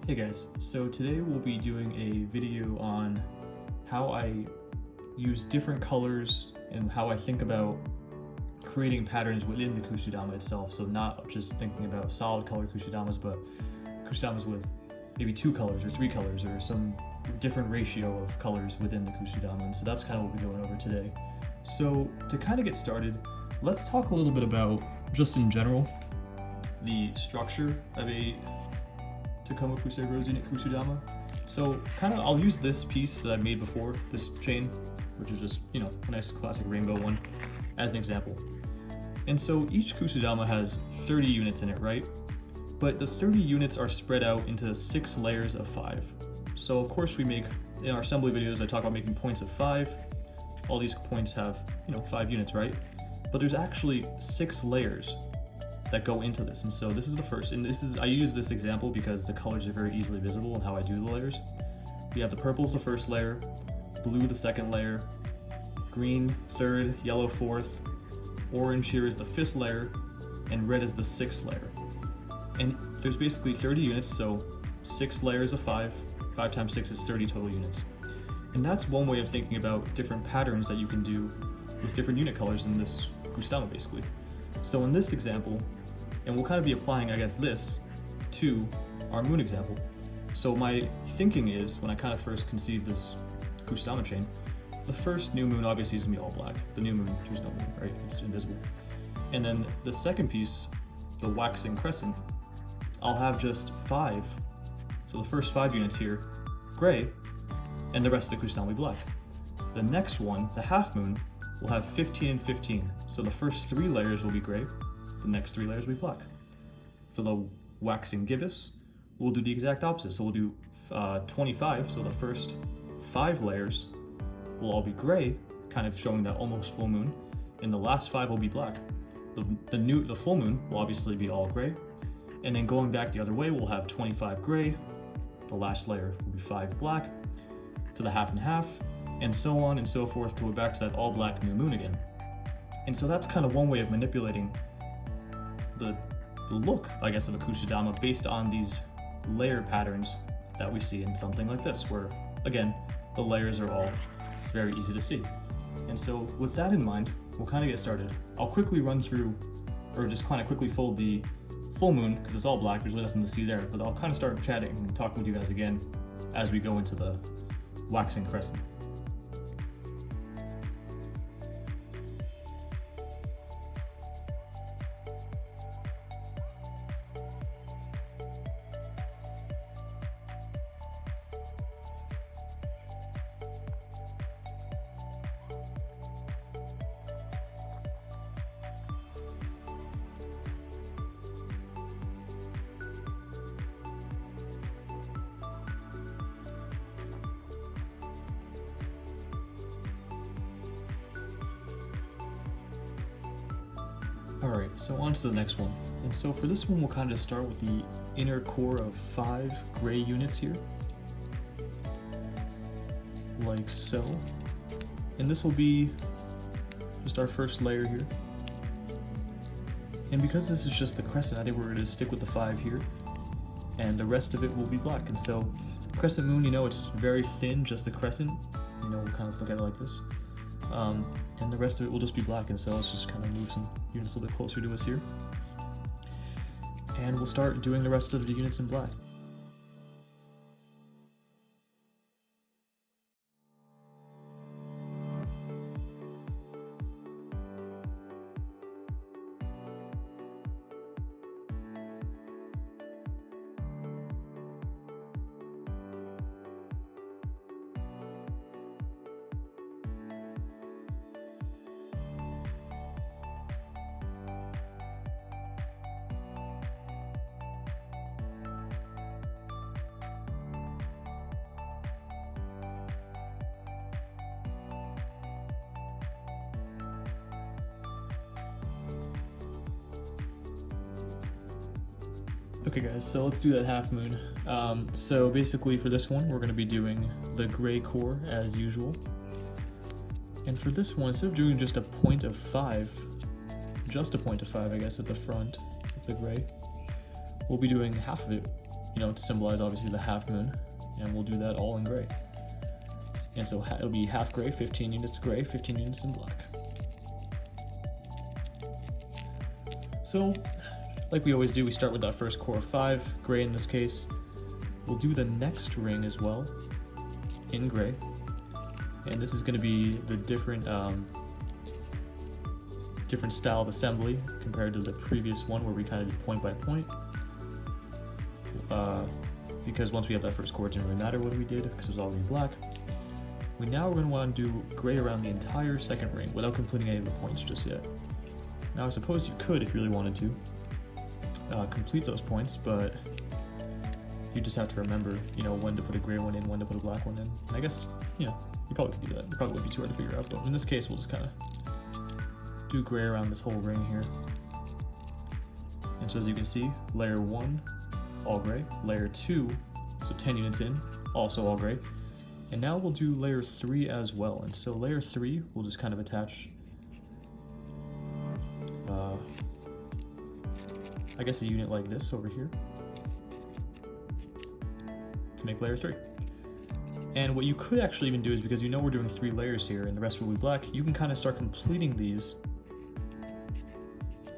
Hey guys, so today we'll be doing a video on how I use different colors and how I think about creating patterns within the kusudama itself. So not just thinking about solid color kusudamas, but kusudamas with maybe 2 colors or 3 colors or some different ratio of colors within the kusudama. And so that's kind of what we're going over today. So to kind of get started, let's talk a little bit about, just in general, the structure of a Takuma Fusei Rose unit kusudama. So kind of I'll use this piece that I made before, this chain, which is just, a nice classic rainbow one, as an example. And so each kusudama has 30 units in it, right? But the 30 units are spread out into 6 layers of 5. So of course we make, in our assembly videos I talk about making points of 5. All these points have, 5 units, right? But there's actually 6 layers that go into this. And so this is the first, and I use this example because the colors are very easily visible in how I do the layers. We have the purple is the first layer, blue the second layer, green third, yellow fourth, orange here is the 5th layer, and red is the 6th layer. And there's basically 30 units, so 6 layers of 5, 5 times 6 is 30 total units. And that's one way of thinking about different patterns that you can do with different unit colors in this kusudama basically. So in this example, and we'll kind of be applying, I guess, this to our moon example. So my thinking is, when I kind of first conceived this kusudama chain, the first new moon obviously is going to be all black. The new moon, there's no moon, right? It's invisible. And then the second piece, the waxing crescent, I'll have just 5. So the first 5 units here, gray, and the rest of the kusudama will be black. The next one, the half moon, will have 15 and 15. So the first 3 layers will be gray, the next 3 layers will be black. For the waxing gibbous, we'll do the exact opposite. So we'll do 25, so the first 5 layers will all be gray, kind of showing that almost full moon, and the last 5 will be black. The full moon will obviously be all gray, and then going back the other way, we'll have 25 gray, the last layer will be 5 black, to the half and half, and so on and so forth till we're back to that all black new moon again. And so that's kind of one way of manipulating the look, I guess, of a kusudama based on these layer patterns that we see in something like this, where, again, the layers are all very easy to see. And so with that in mind, we'll kind of get started. I'll quickly run through, or just kind of quickly fold the full moon, because it's all black, there's really nothing to see there, but I'll kind of start chatting and talking with you guys again as we go into the waxing crescent. Alright, so on to the next one. And so for this one, we'll kind of start with the inner core of 5 gray units here. Like so. And this will be just our first layer here. And because this is just the crescent, I think we're going to stick with the 5 here. And the rest of it will be black. And so, crescent moon, it's very thin, just a crescent. We'll kind of look at it like this. And the rest of it will just be black, and so let's just kind of move some units a little bit closer to us here. And we'll start doing the rest of the units in black. Okay guys, so let's do that half moon. So basically for this one, we're going to be doing the gray core as usual. And for this one, instead of doing just a point of 5, just a point of 5 I guess at the front of the gray, we'll be doing half of it to symbolize obviously the half moon, and we'll do that all in gray. And so it'll be half gray, 15 units gray, 15 units in black. So, like we always do, we start with that first core of 5, gray in this case. We'll do the next ring as well, in gray. And this is going to be the different style of assembly compared to the previous one where we kind of did point by point. Because once we have that first core, it didn't really matter what we did because it was already black. We're going to want to do gray around the entire second ring without completing any of the points just yet. Now I suppose you could, if you really wanted to, complete those points, but you just have to remember, when to put a gray one in, when to put a black one in. And I guess, you probably could do that. It probably wouldn't be too hard to figure out, but in this case, we'll just kind of do gray around this whole ring here. And so as you can see, layer 1, all gray. Layer 2, so 10 units in, also all gray. And now we'll do layer 3 as well. And so layer 3, we'll just kind of attach, I guess a unit like this over here to make layer 3. And what you could actually even do is, because we're doing 3 layers here and the rest will be black, you can kind of start completing these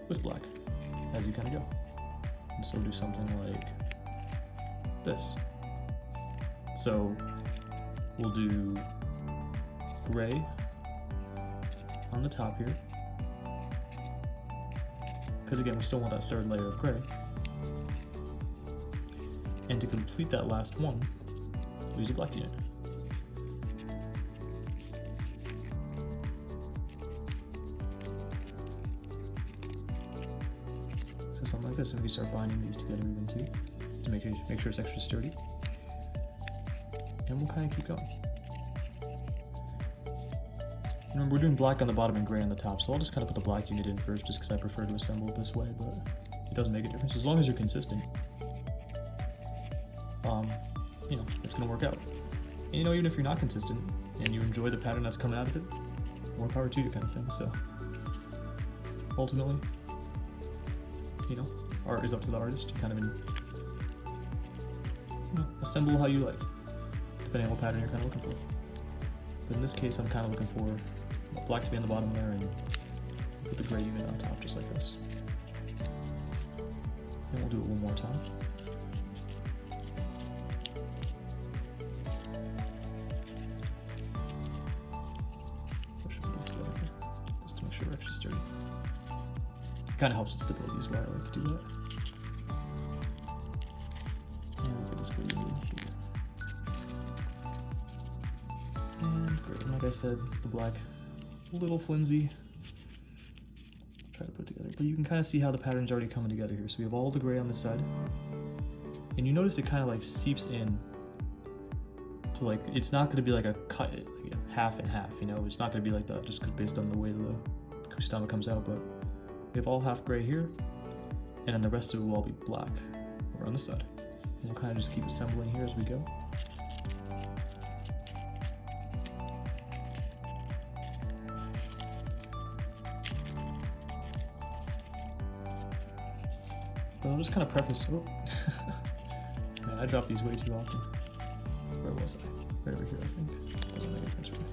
with black as you kind of go. And so do something like this. So we'll do gray on the top here, because again, we still want that third layer of gray. And to complete that last one, we'll use a black unit. So something like this, and we can start binding these together even too, to make sure it's extra sturdy. And we'll kind of keep going. Remember, we're doing black on the bottom and gray on the top, so I'll just kind of put the black unit in first, just because I prefer to assemble it this way, but it doesn't make a difference as long as you're consistent. It's going to work out. And even if you're not consistent and you enjoy the pattern that's coming out of it, more power to you kind of thing. So ultimately, art is up to the artist. You kind of assemble how you like, depending on what pattern you're kind of looking for. But in this case, I'm kind of looking for black to be on the bottom there and put the gray unit on top, just like this. And we'll do it one more time. Just to make sure we're actually sturdy. It kind of helps with stability as well. I like to do that. And we'll put this gray unit in here. And great. And like I said, the black, a little flimsy. Try to put it together, but you can kind of see how the pattern's already coming together here. So we have all the gray on this side, and you notice it kind of like seeps in to it's not going to be like a cut, half and half. It's not going to be like that just based on the way the Kusudama comes out. But we have all half gray here, and then the rest of it will all be black over on this side. And we'll kind of just keep assembling here as we go. But I'll just kind of preface. Oh, man, I drop these way too often. Where was I? Right over here, I think. Doesn't make a difference for me.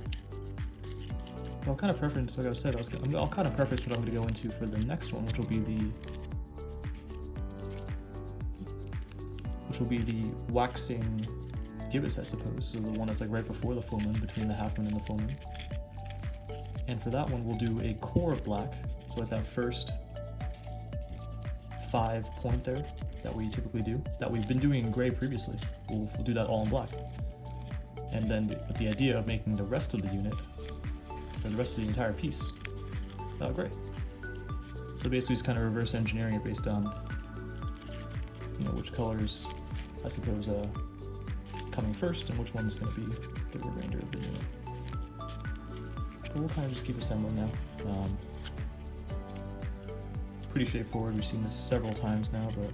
But I'll kind of preference, like I said, I'll kind of preface what I'm going to go into for the next one, which will be the waxing gibbous, I suppose. So the one that's right before the full moon, between the half moon and the full moon. And for that one, we'll do a core of black. So that first 5 point there that we typically do, that we've been doing in gray previously. We'll do that all in black. And then with the idea of making the rest of the unit, or the rest of the entire piece, gray. So basically it's kind of reverse engineering it based on, which colors, I suppose, coming first and which one's going to be the remainder of the unit. But we'll kind of just keep assembling now. Pretty straightforward, we've seen this several times now, but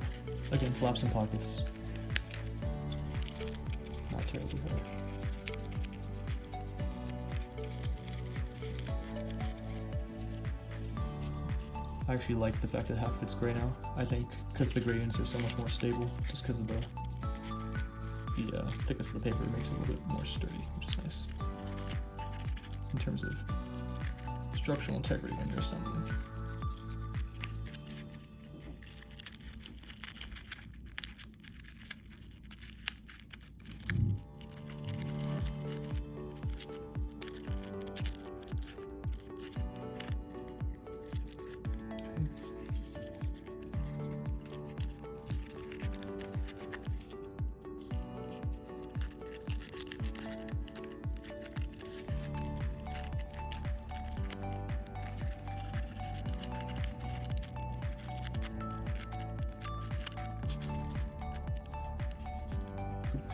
again, flaps and pockets, not terribly hard. I actually like the fact that half of it's gray now, I think, because the gradients are so much more stable, just because of the the thickness of the paper makes it a little bit more sturdy, which is nice in terms of structural integrity when you're assembling.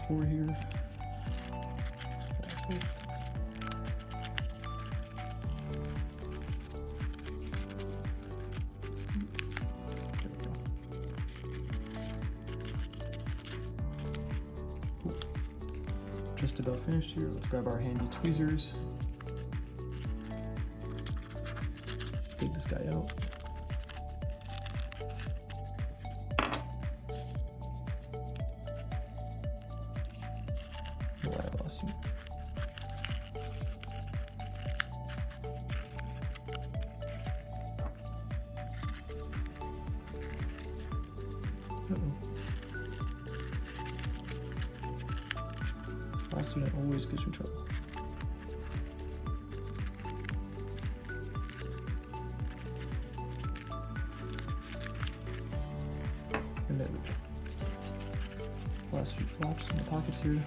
Four here. Cool. Just about finished here. Let's grab our handy tweezers. Take this guy out. I lost you. This last unit always gives me trouble. And there we go. Last few flaps in the pockets here.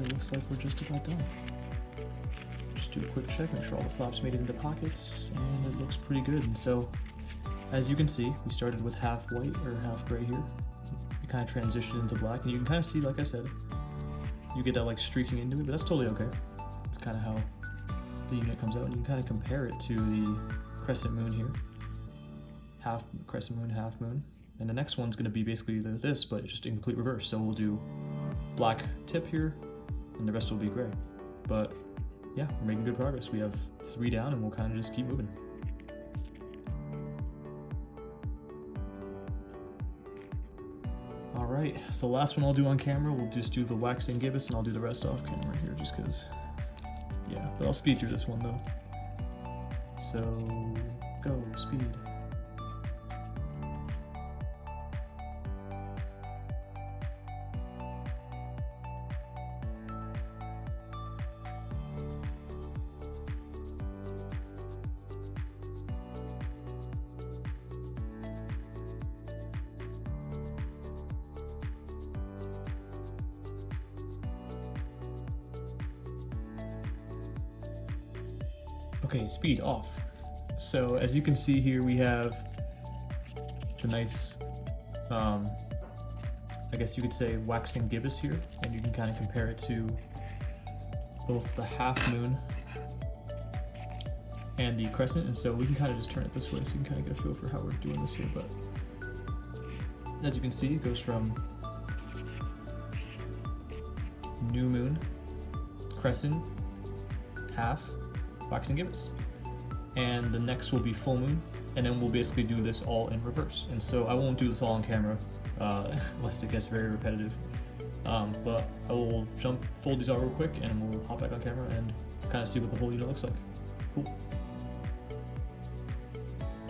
Looks like we're just about done. Just do a quick check, make sure all the flaps made it into pockets, and it looks pretty good. And so, as you can see, we started with half white or half gray here. We kind of transitioned into black, and you can kind of see, like I said, you get that like streaking into it, but that's totally okay. That's kind of how the unit comes out, and you can kind of compare it to the crescent moon here. Half crescent moon, half moon. And the next one's going to be basically this, but just in complete reverse. So we'll do black tip here, and the rest will be gray. But yeah, we're making good progress. We have 3 down, and we'll kind of just keep moving. All right, so last one I'll do on camera, we'll just do the waxing gibbous, and I'll do the rest off camera here just because, yeah, but I'll speed through this one though. So, go, speed. Okay, speed off. So as you can see here, we have the nice, I guess you could say waxing gibbous here, and you can kind of compare it to both the half moon and the crescent. And so we can kind of just turn it this way so you can kind of get a feel for how we're doing this here. But as you can see, it goes from new moon, crescent, half, waxing gibbous, and the next will be full moon, and then we'll basically do this all in reverse. And so I won't do this all on camera lest it gets very repetitive, but I will fold these out real quick, and we'll hop back on camera and kind of see what the whole unit looks like. Cool.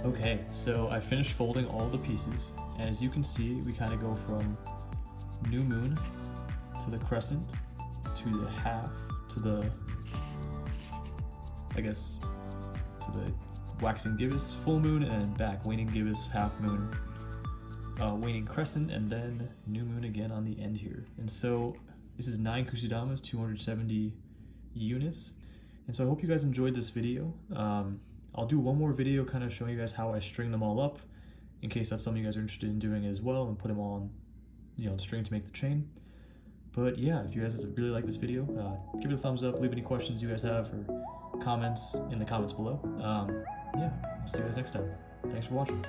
Okay, so I finished folding all the pieces, and as you can see, we kind of go from new moon to the crescent to the half to the, I guess, to the waxing gibbous, full moon, and then back, waning gibbous, half moon, waning crescent, and then new moon again on the end here. And so this is 9 kusudamas, 270 units. And so I hope you guys enjoyed this video. I'll do one more video kind of showing you guys how I string them all up, in case that's something you guys are interested in doing as well, and put them all on, the string to make the chain. But yeah, if you guys really like this video, give it a thumbs up, leave any questions you guys have or comments in the comments below. Yeah, I'll see you guys next time. Thanks for watching.